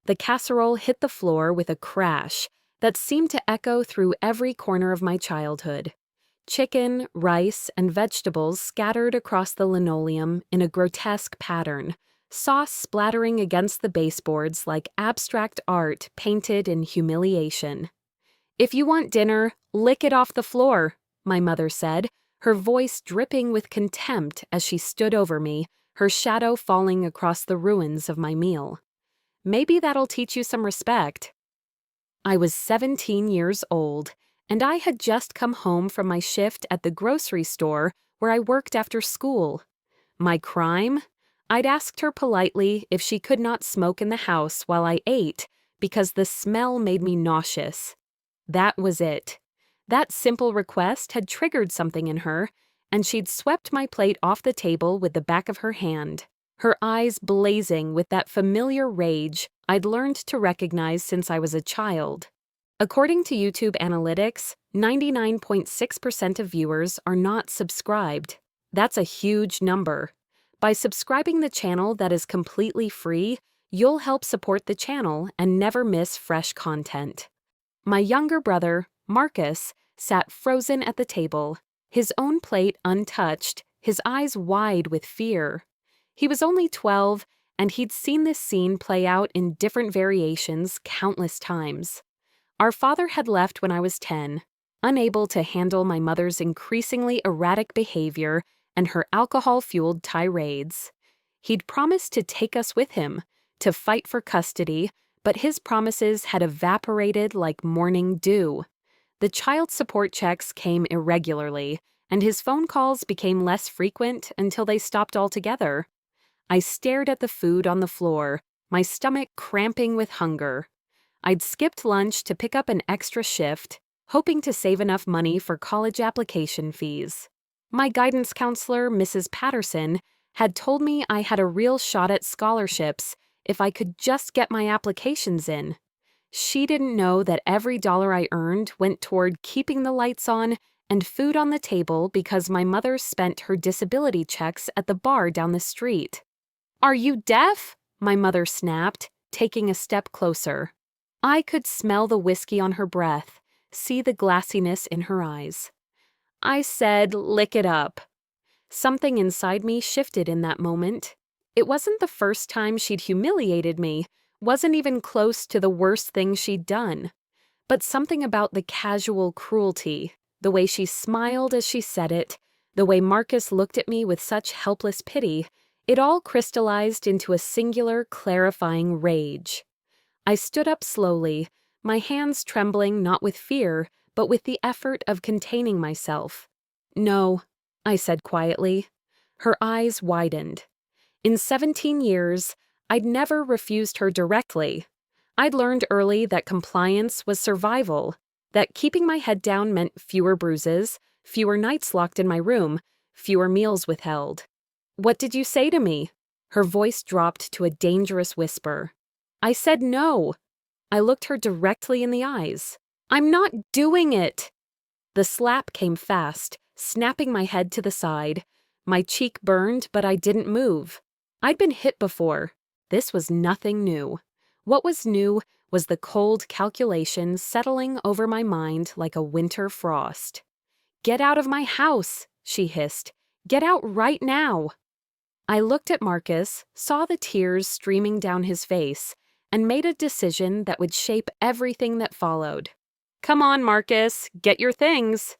The casserole hit the floor with a crash that seemed to echo through every corner of my childhood. Chicken, rice, and vegetables scattered across the linoleum in a grotesque pattern, sauce splattering against the baseboards like abstract art painted in humiliation. "If you want dinner, lick it off the floor," my mother said, her voice dripping with contempt as she stood over me, her shadow falling across the ruins of my meal. "Maybe that'll teach you some respect." I was 17 years old, and I had just come home from my shift at the grocery store where I worked after school. My crime? I'd asked her politely if she could not smoke in the house while I ate because the smell made me nauseous. That was it. That simple request had triggered something in her, and she'd swept my plate off the table with the back of her hand, her eyes blazing with that familiar rage I'd learned to recognize since I was a child. According to YouTube analytics, 99.6% of viewers are not subscribed. That's a huge number. By subscribing the channel that is completely free, you'll help support the channel and never miss fresh content. My younger brother, Marcus, sat frozen at the table, his own plate untouched, his eyes wide with fear. He was only 12, and he'd seen this scene play out in different variations countless times. Our father had left when I was 10, unable to handle my mother's increasingly erratic behavior and her alcohol-fueled tirades. He'd promised to take us with him, to fight for custody, but his promises had evaporated like morning dew. The child support checks came irregularly, and his phone calls became less frequent until they stopped altogether. I stared at the food on the floor, my stomach cramping with hunger. I'd skipped lunch to pick up an extra shift, hoping to save enough money for college application fees. My guidance counselor, Mrs. Patterson, had told me I had a real shot at scholarships if I could just get my applications in. She didn't know that every dollar I earned went toward keeping the lights on and food on the table because my mother spent her disability checks at the bar down the street. "Are you deaf?" my mother snapped, taking a step closer. I could smell the whiskey on her breath, see the glassiness in her eyes. I said, "Lick it up." Something inside me shifted in that moment. It wasn't the first time she'd humiliated me, wasn't even close to the worst thing she'd done. But something about the casual cruelty, the way she smiled as she said it, the way Marcus looked at me with such helpless pity, it all crystallized into a singular, clarifying rage. I stood up slowly, my hands trembling not with fear, but with the effort of containing myself. "No," I said quietly. Her eyes widened. In 17 years, I'd never refused her directly. I'd learned early that compliance was survival, that keeping my head down meant fewer bruises, fewer nights locked in my room, fewer meals withheld. "What did you say to me?" Her voice dropped to a dangerous whisper. I said no. I looked her directly in the eyes. "I'm not doing it." The slap came fast, snapping my head to the side. My cheek burned, but I didn't move. I'd been hit before. This was nothing new. What was new was the cold calculation settling over my mind like a winter frost. "Get out of my house," she hissed. "Get out right now." I looked at Marcus, saw the tears streaming down his face, and made a decision that would shape everything that followed. "Come on, Marcus, get your things."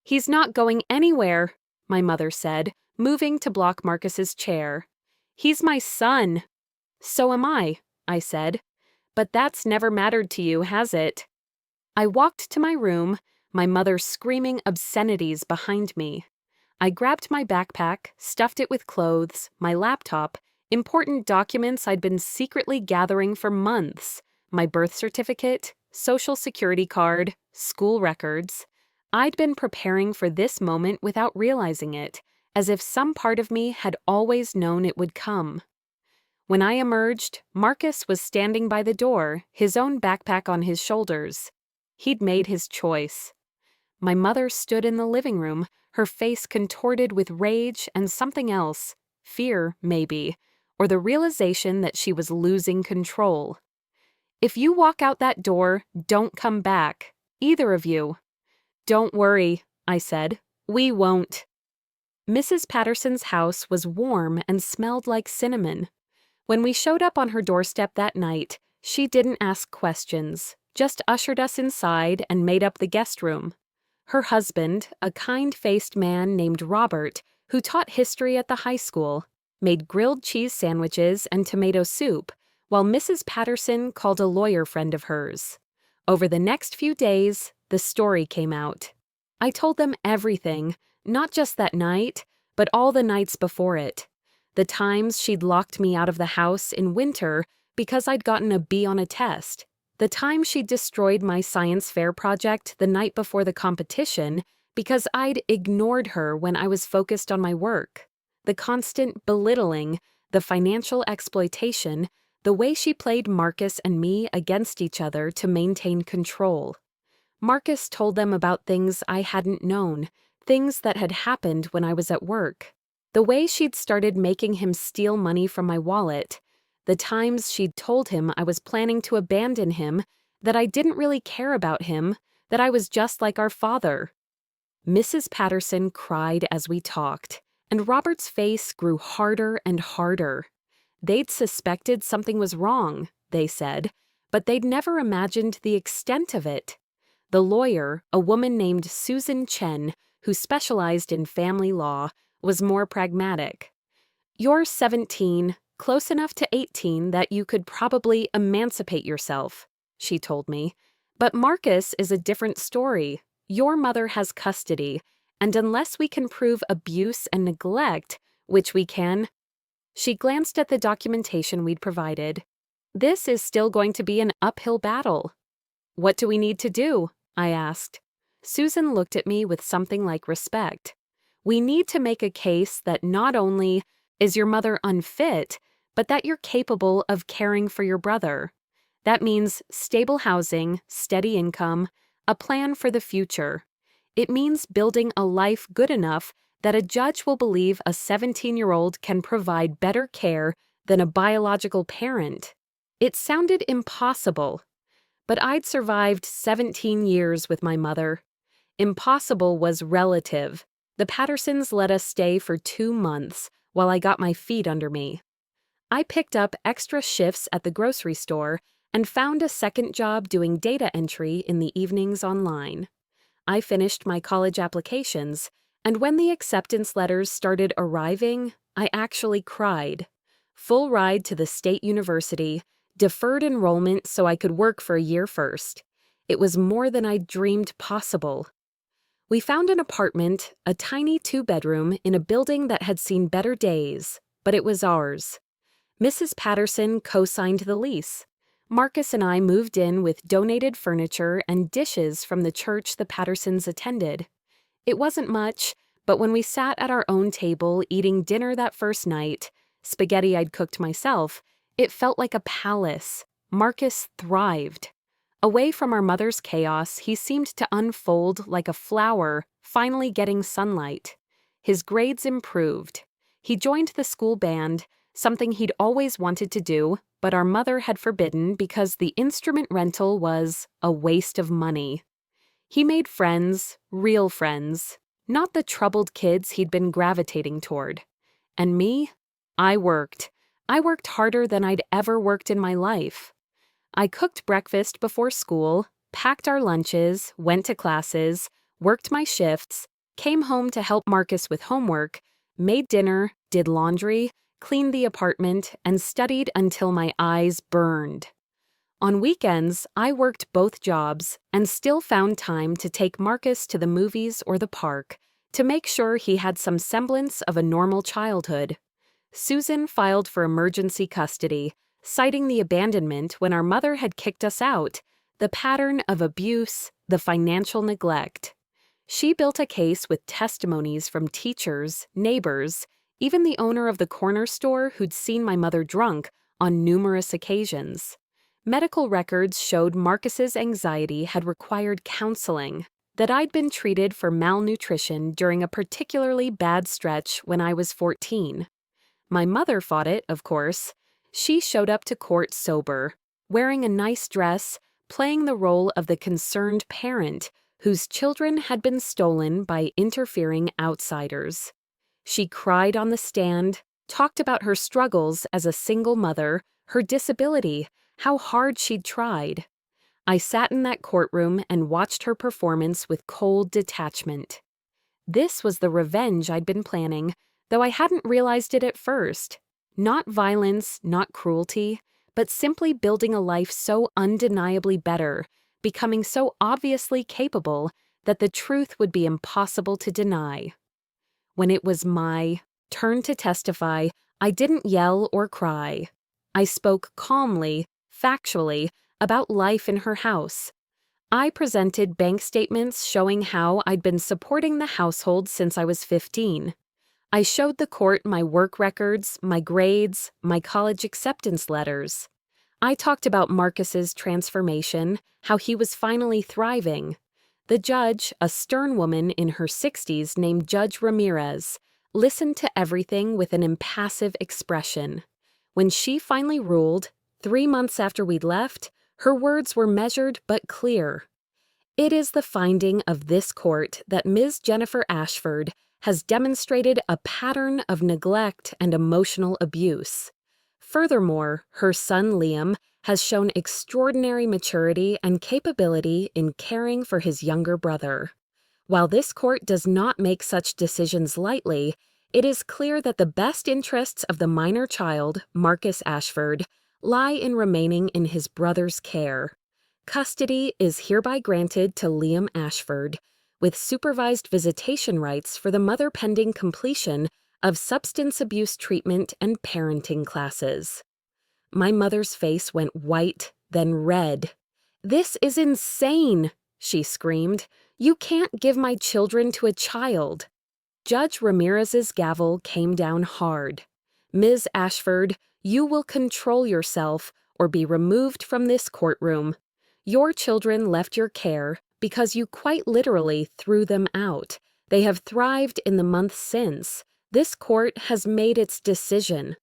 "He's not going anywhere," my mother said, moving to block Marcus's chair. "He's my son." "So am I," I said. "But that's never mattered to you, has it?" I walked to my room, my mother screaming obscenities behind me. I grabbed my backpack, stuffed it with clothes, my laptop, important documents I'd been secretly gathering for months, my birth certificate, social security card, school records. I'd been preparing for this moment without realizing it, as if some part of me had always known it would come. When I emerged, Marcus was standing by the door, his own backpack on his shoulders. He'd made his choice. My mother stood in the living room, her face contorted with rage and something else, fear, maybe, or the realization that she was losing control. If you walk out that door, don't come back. Either of you. Don't worry, I said. We won't. Mrs. Patterson's house was warm and smelled like cinnamon. When we showed up on her doorstep that night, she didn't ask questions, just ushered us inside and made up the guest room. Her husband, a kind-faced man named Robert, who taught history at the high school, made grilled cheese sandwiches and tomato soup, while Mrs. Patterson called a lawyer friend of hers. Over the next few days, the story came out. I told them everything, not just that night, but all the nights before it. The times she'd locked me out of the house in winter because I'd gotten a B on a test. The time she'd destroyed my science fair project the night before the competition because I'd ignored her when I was focused on my work. The constant belittling, the financial exploitation, the way she played Marcus and me against each other to maintain control. Marcus told them about things I hadn't known, things that had happened when I was at work. The way she'd started making him steal money from my wallet, the times she'd told him I was planning to abandon him, that I didn't really care about him, that I was just like our father. Mrs. Patterson cried as we talked, and Robert's face grew harder and harder. They'd suspected something was wrong, they said, but they'd never imagined the extent of it. The lawyer, a woman named Susan Chen, who specialized in family law, was more pragmatic. You're 17, close enough to 18 that you could probably emancipate yourself, she told me. But Marcus is a different story. Your mother has custody, and unless we can prove abuse and neglect, which we can, she glanced at the documentation we'd provided. This is still going to be an uphill battle. What do we need to do? I asked. Susan looked at me with something like respect. We need to make a case that not only is your mother unfit, but that you're capable of caring for your brother. That means stable housing, steady income, a plan for the future. It means building a life good enough that a judge will believe a 17-year-old can provide better care than a biological parent. It sounded impossible, but I'd survived 17 years with my mother. Impossible was relative. The Pattersons let us stay for 2 months while I got my feet under me. I picked up extra shifts at the grocery store and found a second job doing data entry in the evenings online. I finished my college applications, and when the acceptance letters started arriving, I actually cried. Full ride to the state university, deferred enrollment so I could work for a year first. It was more than I'd dreamed possible. We found an apartment, a tiny 2-bedroom, in a building that had seen better days, but it was ours. Mrs. Patterson co-signed the lease. Marcus and I moved in with donated furniture and dishes from the church the Pattersons attended. It wasn't much, but when we sat at our own table eating dinner that first night, spaghetti I'd cooked myself, it felt like a palace. Marcus thrived. Away from our mother's chaos, he seemed to unfold like a flower, finally getting sunlight. His grades improved. He joined the school band, something he'd always wanted to do, but our mother had forbidden because the instrument rental was a waste of money. He made friends, real friends, not the troubled kids he'd been gravitating toward. And me? I worked. I worked harder than I'd ever worked in my life. I cooked breakfast before school, packed our lunches, went to classes, worked my shifts, came home to help Marcus with homework, made dinner, did laundry, cleaned the apartment, and studied until my eyes burned. On weekends, I worked both jobs and still found time to take Marcus to the movies or the park to make sure he had some semblance of a normal childhood. Susan filed for emergency custody, citing the abandonment when our mother had kicked us out, the pattern of abuse, the financial neglect. She built a case with testimonies from teachers, neighbors, even the owner of the corner store who'd seen my mother drunk on numerous occasions. Medical records showed Marcus's anxiety had required counseling, that I'd been treated for malnutrition during a particularly bad stretch when I was 14. My mother fought it, of course. She showed up to court sober. wearing a nice dress, playing the role of the concerned parent whose children had been stolen by interfering outsiders. She cried on the stand, talked about her struggles as a single mother, her disability, how hard she'd tried. I sat in that courtroom and watched her performance with cold detachment. This was the revenge I'd been planning, though I hadn't realized it at first. Not violence, not cruelty, but simply building a life so undeniably better, becoming so obviously capable that the truth would be impossible to deny. When it was my turn to testify, I didn't yell or cry. I spoke calmly, factually, about life in her house. I presented bank statements showing how I'd been supporting the household since I was 15. I showed the court my work records, my grades, my college acceptance letters. I talked about Marcus's transformation, how he was finally thriving. The judge, a stern woman in her 60s named Judge Ramirez, listened to everything with an impassive expression. When she finally ruled, 3 months after we'd left, her words were measured but clear. It is the finding of this court that Ms. Jennifer Ashford has demonstrated a pattern of neglect and emotional abuse. Furthermore, her son Liam has shown extraordinary maturity and capability in caring for his younger brother. While this court does not make such decisions lightly, it is clear that the best interests of the minor child, Marcus Ashford, lie in remaining in his brother's care. Custody is hereby granted to Liam Ashford, with supervised visitation rights for the mother pending completion of substance abuse treatment and parenting classes. My mother's face went white, then red. "This is insane," she screamed. "You can't give my children to a child." Judge Ramirez's gavel came down hard. "Ms. Ashford, you will control yourself or be removed from this courtroom. Your children left your care because you quite literally threw them out. They have thrived in the months since. This court has made its decision."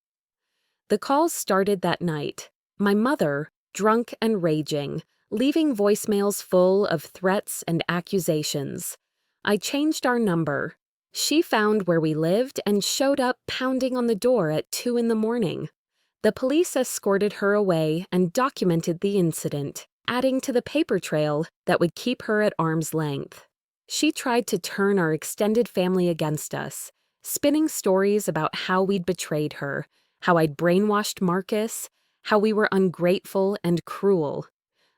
The calls started that night. My mother, drunk and raging, leaving voicemails full of threats and accusations. I changed our number. She found where we lived and showed up pounding on the door at 2 in the morning. The police escorted her away and documented the incident, adding to the paper trail that would keep her at arm's length. She tried to turn our extended family against us, spinning stories about how we'd betrayed her, how I'd brainwashed Marcus, how we were ungrateful and cruel.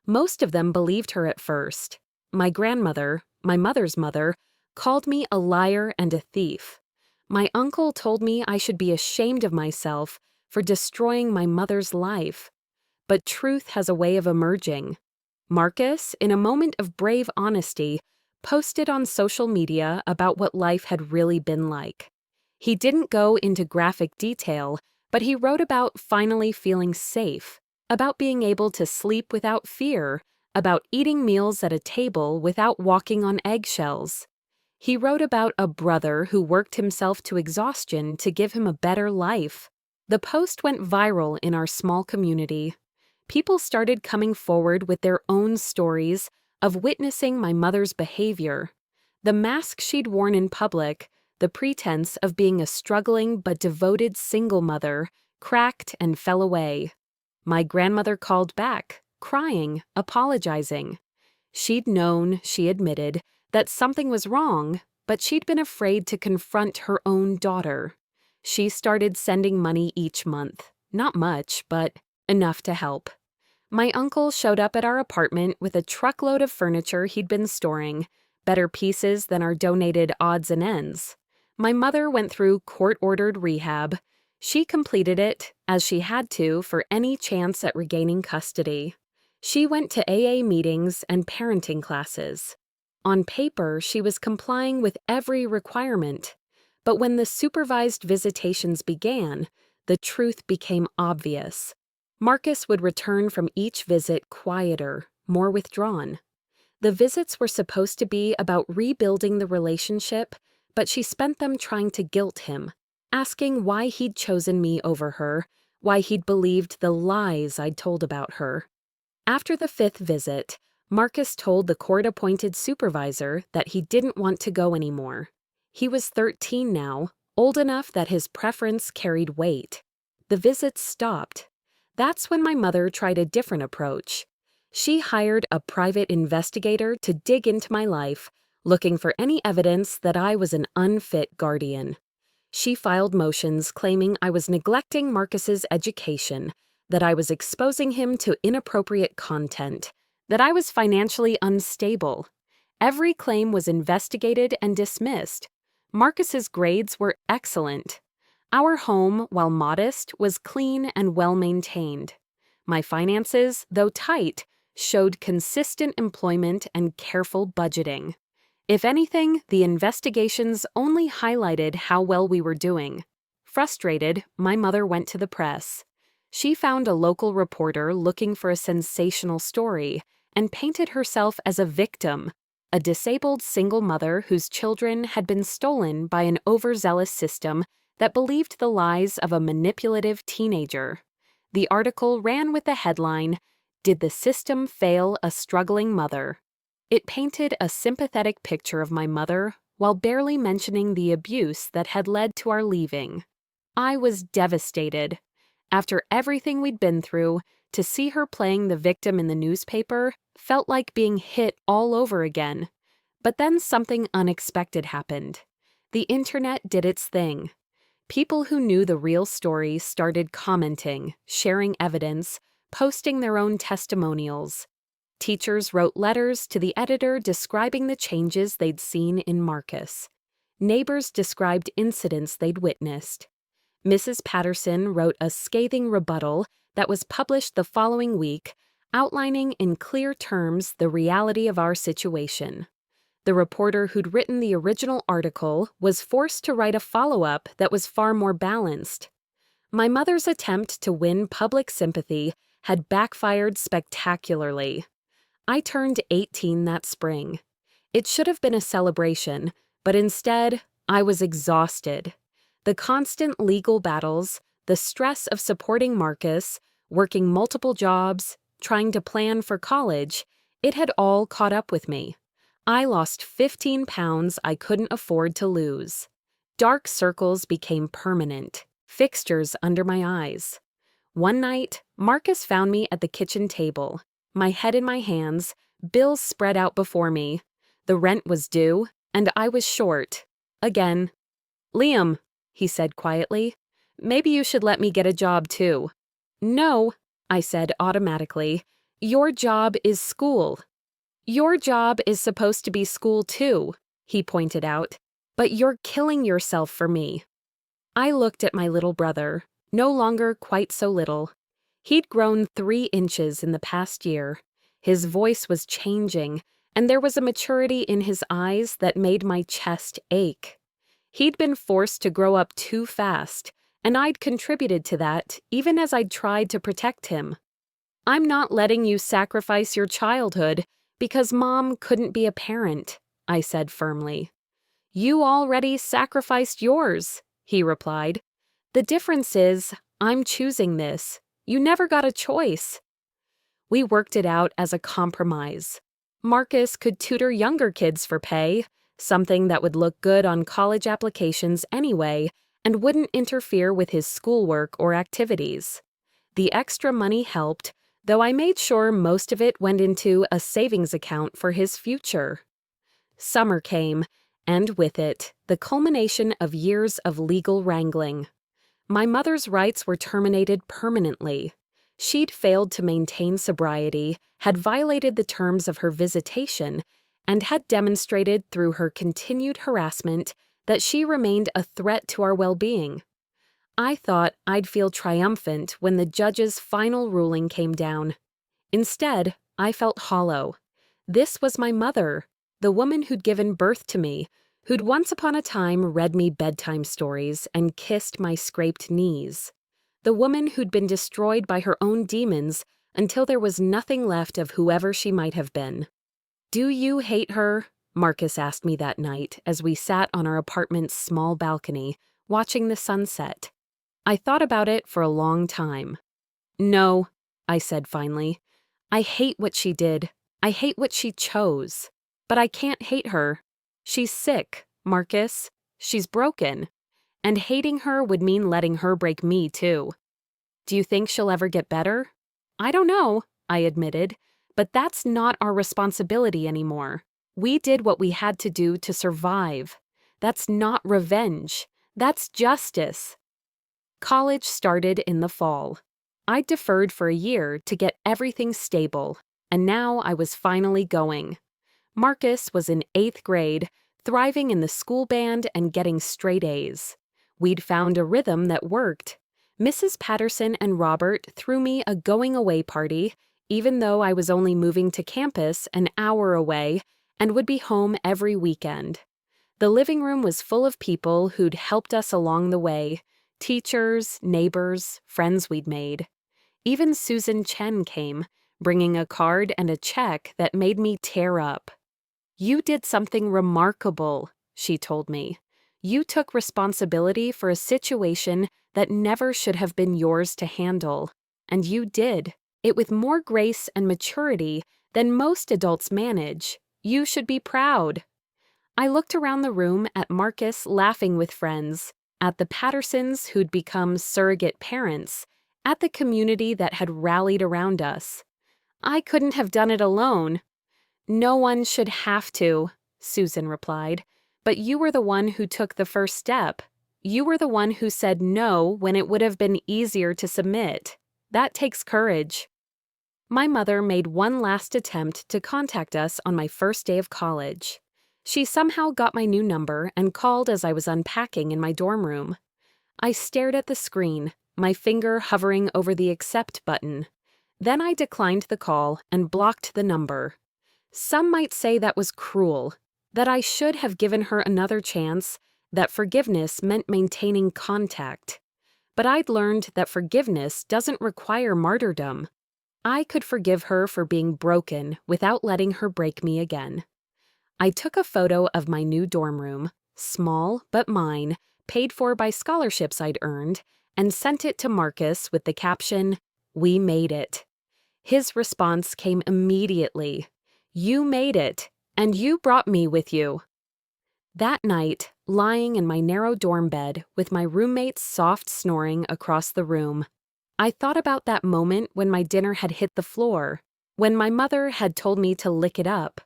Most of them believed her at first. My grandmother, my mother's mother, called me a liar and a thief. My uncle told me I should be ashamed of myself for destroying my mother's life. But truth has a way of emerging. Marcus, in a moment of brave honesty, posted on social media about what life had really been like. He didn't go into graphic detail, but he wrote about finally feeling safe, about being able to sleep without fear, about eating meals at a table without walking on eggshells. He wrote about a brother who worked himself to exhaustion to give him a better life. The post went viral in our small community. People started coming forward with their own stories of witnessing my mother's behavior. The mask she'd worn in public, the pretense of being a struggling but devoted single mother, cracked and fell away. My grandmother called back, crying, apologizing. She'd known, she admitted, that something was wrong, but she'd been afraid to confront her own daughter. She started sending money each month. Not much, but enough to help. My uncle showed up at our apartment with a truckload of furniture he'd been storing, better pieces than our donated odds and ends. My mother went through court-ordered rehab. She completed it, as she had to for any chance at regaining custody. She went to AA meetings and parenting classes. On paper, she was complying with every requirement. But when the supervised visitations began, the truth became obvious. Marcus would return from each visit quieter, more withdrawn. The visits were supposed to be about rebuilding the relationship, but she spent them trying to guilt him, asking why he'd chosen me over her, why he'd believed the lies I'd told about her. After the fifth visit, Marcus told the court-appointed supervisor that he didn't want to go anymore. He was 13 now, old enough that his preference carried weight. The visits stopped. That's when my mother tried a different approach. She hired a private investigator to dig into my life, looking for any evidence that I was an unfit guardian. She filed motions claiming I was neglecting Marcus's education, that I was exposing him to inappropriate content, that I was financially unstable. Every claim was investigated and dismissed. Marcus's grades were excellent. Our home, while modest, was clean and well-maintained. My finances, though tight, showed consistent employment and careful budgeting. If anything, the investigations only highlighted how well we were doing. Frustrated, my mother went to the press. She found a local reporter looking for a sensational story and painted herself as a victim, a disabled single mother whose children had been stolen by an overzealous system that believed the lies of a manipulative teenager. The article ran with the headline, "Did the System Fail a Struggling Mother?" It painted a sympathetic picture of my mother while barely mentioning the abuse that had led to our leaving. I was devastated. After everything we'd been through, to see her playing the victim in the newspaper felt like being hit all over again. But then something unexpected happened. The internet did its thing. People who knew the real story started commenting, sharing evidence, posting their own testimonials. Teachers wrote letters to the editor describing the changes they'd seen in Marcus. Neighbors described incidents they'd witnessed. Mrs. Patterson wrote a scathing rebuttal that was published the following week, outlining in clear terms the reality of our situation. The reporter who'd written the original article was forced to write a follow-up that was far more balanced. My mother's attempt to win public sympathy had backfired spectacularly. I turned 18 that spring. It should have been a celebration, but instead, I was exhausted. The constant legal battles, the stress of supporting Marcus, working multiple jobs, trying to plan for college, it had all caught up with me. I lost 15 pounds I couldn't afford to lose. Dark circles became permanent, fixtures under my eyes. One night, Marcus found me at the kitchen table, my head in my hands, bills spread out before me. The rent was due, and I was short. Again. "Liam," he said quietly, "maybe you should let me get a job too." "No," I said automatically. "Your job is school." "Your job is supposed to be school too," he pointed out, "but you're killing yourself for me." I looked at my little brother, no longer quite so little. He'd grown 3 inches in the past year. His voice was changing, and there was a maturity in his eyes that made my chest ache. He'd been forced to grow up too fast, and I'd contributed to that even as I'd tried to protect him. "I'm not letting you sacrifice your childhood because Mom couldn't be a parent," I said firmly. "You already sacrificed yours," he replied. "The difference is, I'm choosing this. You never got a choice." We worked it out as a compromise. Marcus could tutor younger kids for pay, something that would look good on college applications anyway and wouldn't interfere with his schoolwork or activities. The extra money helped, though I made sure most of it went into a savings account for his future. Summer came, and with it, the culmination of years of legal wrangling. My mother's rights were terminated permanently. She'd failed to maintain sobriety, had violated the terms of her visitation, and had demonstrated through her continued harassment that she remained a threat to our well-being. I thought I'd feel triumphant when the judge's final ruling came down. Instead, I felt hollow. This was my mother, the woman who'd given birth to me, who'd once upon a time read me bedtime stories and kissed my scraped knees. The woman who'd been destroyed by her own demons until there was nothing left of whoever she might have been. "Do you hate her?" Marcus asked me that night as we sat on our apartment's small balcony, watching the sunset. I thought about it for a long time. "No," I said finally. I hate what she did. I hate what she chose. But I can't hate her. She's sick, Marcus. She's broken. And hating her would mean letting her break me too. Do you think she'll ever get better? I don't know, I admitted, but that's not our responsibility anymore. We did what we had to do to survive. That's not revenge. That's justice. College started in the fall. I deferred for a year to get everything stable, and now I was finally going. Marcus was in 8th grade, thriving in the school band and getting straight A's. We'd found a rhythm that worked. Mrs. Patterson and Robert threw me a going-away party, even though I was only moving to campus an hour away and would be home every weekend. The living room was full of people who'd helped us along the way, teachers, neighbors, friends we'd made. Even Susan Chen came, bringing a card and a check that made me tear up. "You did something remarkable," she told me. "You took responsibility for a situation that never should have been yours to handle. And you did it with more grace and maturity than most adults manage. You should be proud." I looked around the room at Marcus laughing with friends, at the Pattersons who'd become surrogate parents, at the community that had rallied around us. I couldn't have done it alone. "No one should have to," Susan replied, "but you were the one who took the first step. You were the one who said no when it would have been easier to submit. That takes courage." My mother made one last attempt to contact us on my first day of college. She somehow got my new number and called as I was unpacking in my dorm room. I stared at the screen, my finger hovering over the accept button. Then I declined the call and blocked the number. Some might say that was cruel, that I should have given her another chance, that forgiveness meant maintaining contact. But I'd learned that forgiveness doesn't require martyrdom. I could forgive her for being broken without letting her break me again. I took a photo of my new dorm room, small but mine, paid for by scholarships I'd earned, and sent it to Marcus with the caption, "We made it." His response came immediately. "You made it, and you brought me with you." That night, lying in my narrow dorm bed with my roommate's soft snoring across the room, I thought about that moment when my dinner had hit the floor, when my mother had told me to lick it up.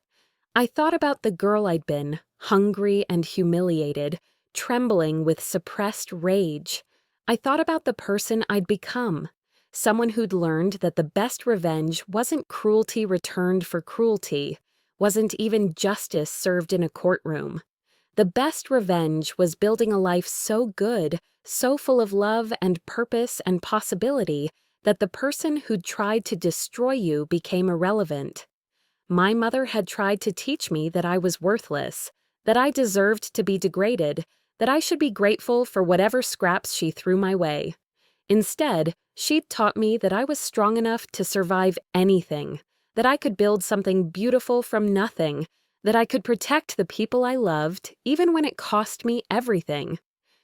I thought about the girl I'd been, hungry and humiliated, trembling with suppressed rage. I thought about the person I'd become, someone who'd learned that the best revenge wasn't cruelty returned for cruelty, wasn't even justice served in a courtroom. The best revenge was building a life so good, so full of love and purpose and possibility, that the person who'd tried to destroy you became irrelevant. My mother had tried to teach me that I was worthless, that I deserved to be degraded, that I should be grateful for whatever scraps she threw my way. Instead, she'd taught me that I was strong enough to survive anything, that I could build something beautiful from nothing, that I could protect the people I loved even when it cost me everything.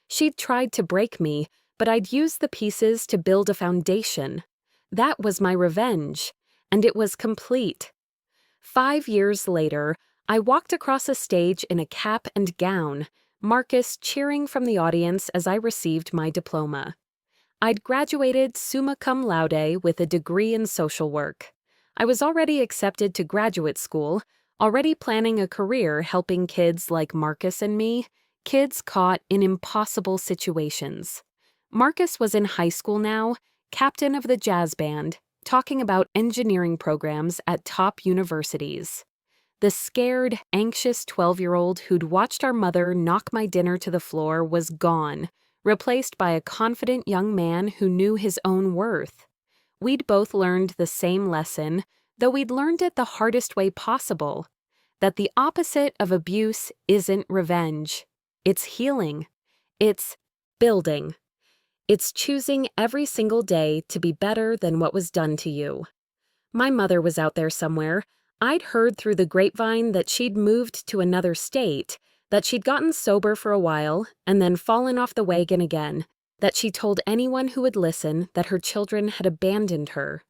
She'd tried to break me, but I'd used the pieces to build a foundation. That was my revenge, and it was complete. 5 years later, I walked across a stage in a cap and gown, Marcus cheering from the audience as I received my diploma. I'd graduated summa cum laude with a degree in social work. I was already accepted to graduate school, already planning a career helping kids like Marcus and me, kids caught in impossible situations. Marcus was in high school now, captain of the jazz band, talking about engineering programs at top universities. The scared, anxious 12-year-old who'd watched our mother knock my dinner to the floor was gone, replaced by a confident young man who knew his own worth. We'd both learned the same lesson, though we'd learned it the hardest way possible, that the opposite of abuse isn't revenge. It's healing. It's building. It's choosing every single day to be better than what was done to you. My mother was out there somewhere. I'd heard through the grapevine that she'd moved to another state, that she'd gotten sober for a while and then fallen off the wagon again, that she told anyone who would listen that her children had abandoned her.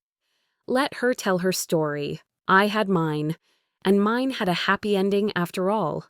Let her tell her story. I had mine, and mine had a happy ending after all.